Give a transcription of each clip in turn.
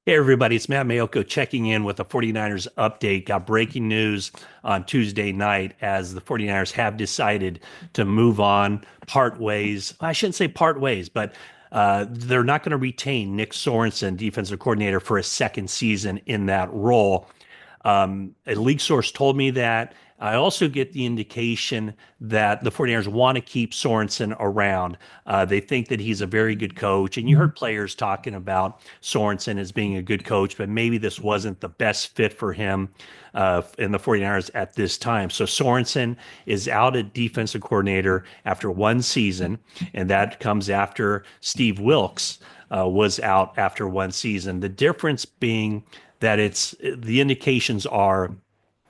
Hey, everybody, it's Matt Mayoko checking in with a 49ers update. Got breaking news on Tuesday night as the 49ers have decided to move on, part ways. I shouldn't say part ways, but they're not going to retain Nick Sorensen, defensive coordinator, for a second season in that role. A league source told me that. I also get the indication that the 49ers want to keep Sorensen around. They think that he's a very good coach. And you heard players talking about Sorensen as being a good coach, but maybe this wasn't the best fit for him in the 49ers at this time. So Sorensen is out at defensive coordinator after one season, and that comes after Steve Wilks was out after one season. The difference being that it's the indications are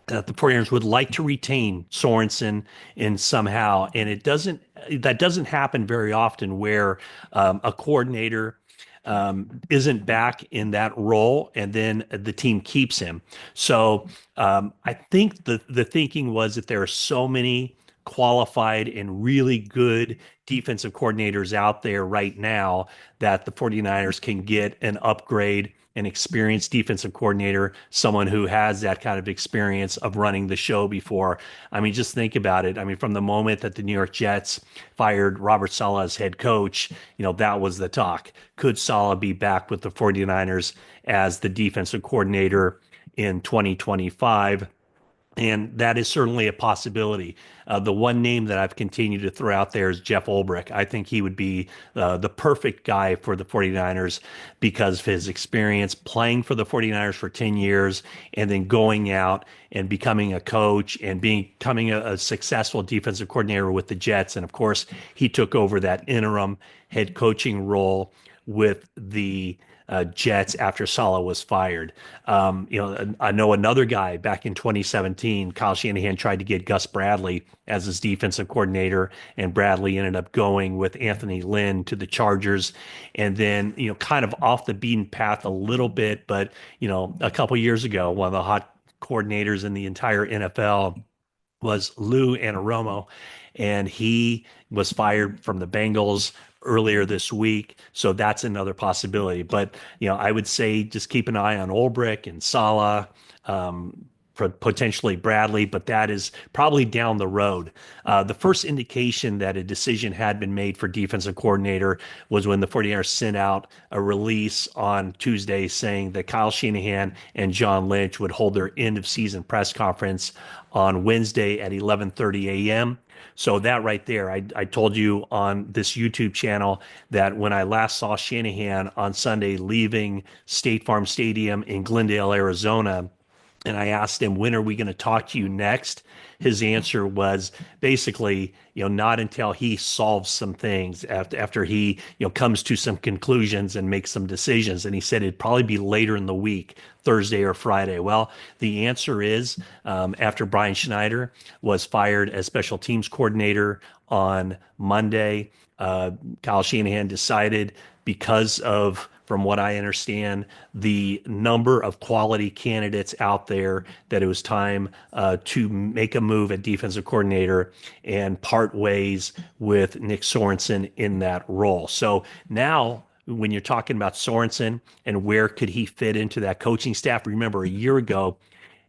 that the 49ers would like to retain Sorensen in somehow, and that doesn't happen very often where a coordinator isn't back in that role and then the team keeps him. So I think the thinking was that there are so many qualified and really good defensive coordinators out there right now that the 49ers can get an upgrade, an experienced defensive coordinator, someone who has that kind of experience of running the show before. I mean, just think about it. I mean, from the moment that the New York Jets fired Robert Saleh as head coach, that was the talk. Could Saleh be back with the 49ers as the defensive coordinator in 2025? And that is certainly a possibility. The one name that I've continued to throw out there is Jeff Ulbrich. I think he would be the perfect guy for the 49ers because of his experience playing for the 49ers for 10 years and then going out and becoming a coach and becoming a successful defensive coordinator with the Jets. And of course, he took over that interim head coaching role with the Jets after Saleh was fired. I know another guy back in 2017, Kyle Shanahan tried to get Gus Bradley as his defensive coordinator, and Bradley ended up going with Anthony Lynn to the Chargers, and then kind of off the beaten path a little bit. But a couple years ago, one of the hot coordinators in the entire NFL was Lou Anarumo, and he was fired from the Bengals earlier this week. So that's another possibility. But I would say just keep an eye on Ulbrich and Saleh, potentially Bradley, but that is probably down the road. The first indication that a decision had been made for defensive coordinator was when the 49ers sent out a release on Tuesday saying that Kyle Shanahan and John Lynch would hold their end of season press conference on Wednesday at 11:30 a.m. So that right there, I told you on this YouTube channel that when I last saw Shanahan on Sunday leaving State Farm Stadium in Glendale, Arizona, and I asked him, when are we going to talk to you next? His answer was basically, not until he solves some things after he, comes to some conclusions and makes some decisions. And he said it'd probably be later in the week, Thursday or Friday. Well, the answer is after Brian Schneider was fired as special teams coordinator on Monday, Kyle Shanahan decided because of, from what I understand, the number of quality candidates out there that it was time to make a move at defensive coordinator and part ways with Nick Sorensen in that role. So now, when you're talking about Sorensen and where could he fit into that coaching staff, remember a year ago,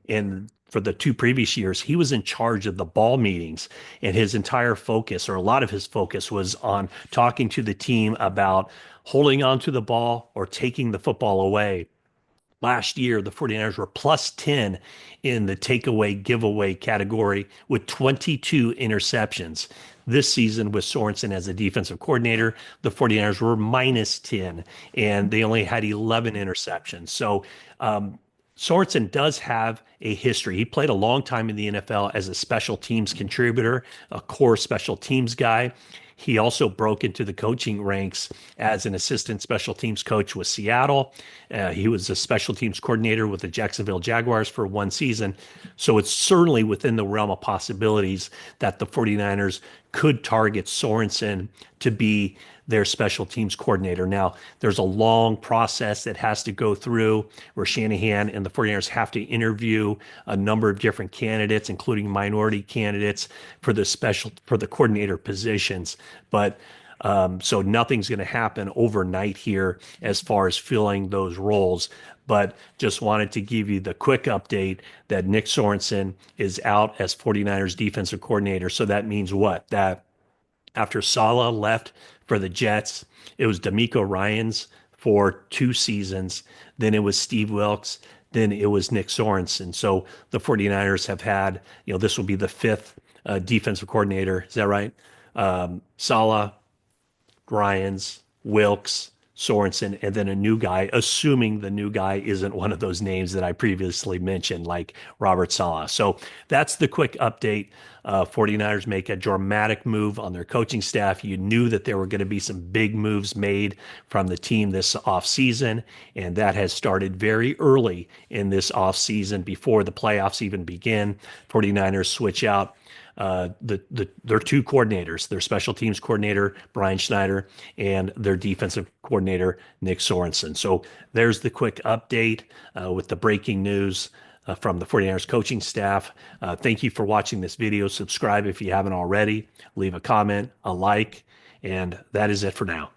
and for the two previous years, he was in charge of the ball meetings, and his entire focus, or a lot of his focus, was on talking to the team about holding on to the ball or taking the football away. Last year, the 49ers were plus 10 in the takeaway giveaway category with 22 interceptions. This season, with Sorensen as a defensive coordinator, the 49ers were minus 10 and they only had 11 interceptions. So, Sorensen does have a history. He played a long time in the NFL as a special teams contributor, a core special teams guy. He also broke into the coaching ranks as an assistant special teams coach with Seattle. He was a special teams coordinator with the Jacksonville Jaguars for one season. So it's certainly within the realm of possibilities that the 49ers could target Sorensen to be their special teams coordinator. Now, there's a long process that has to go through where Shanahan and the 49ers have to interview a number of different candidates, including minority candidates for the coordinator positions. But So nothing's going to happen overnight here as far as filling those roles. But just wanted to give you the quick update that Nick Sorensen is out as 49ers defensive coordinator. So that means what? That after Saleh left for the Jets, it was D'Amico Ryans for 2 seasons. Then it was Steve Wilks. Then it was Nick Sorensen. So the 49ers have had, this will be the fifth defensive coordinator. Is that right? Saleh, Ryans, Wilks, Sorensen, and then a new guy, assuming the new guy isn't one of those names that I previously mentioned, like Robert Saleh. So that's the quick update. 49ers make a dramatic move on their coaching staff. You knew that there were going to be some big moves made from the team this offseason, and that has started very early in this offseason before the playoffs even begin. 49ers switch out their two coordinators, their special teams coordinator, Brian Schneider, and their defensive coordinator, Nick Sorensen. So there's the quick update with the breaking news from the 49ers coaching staff. Thank you for watching this video. Subscribe if you haven't already. Leave a comment, a like, and that is it for now.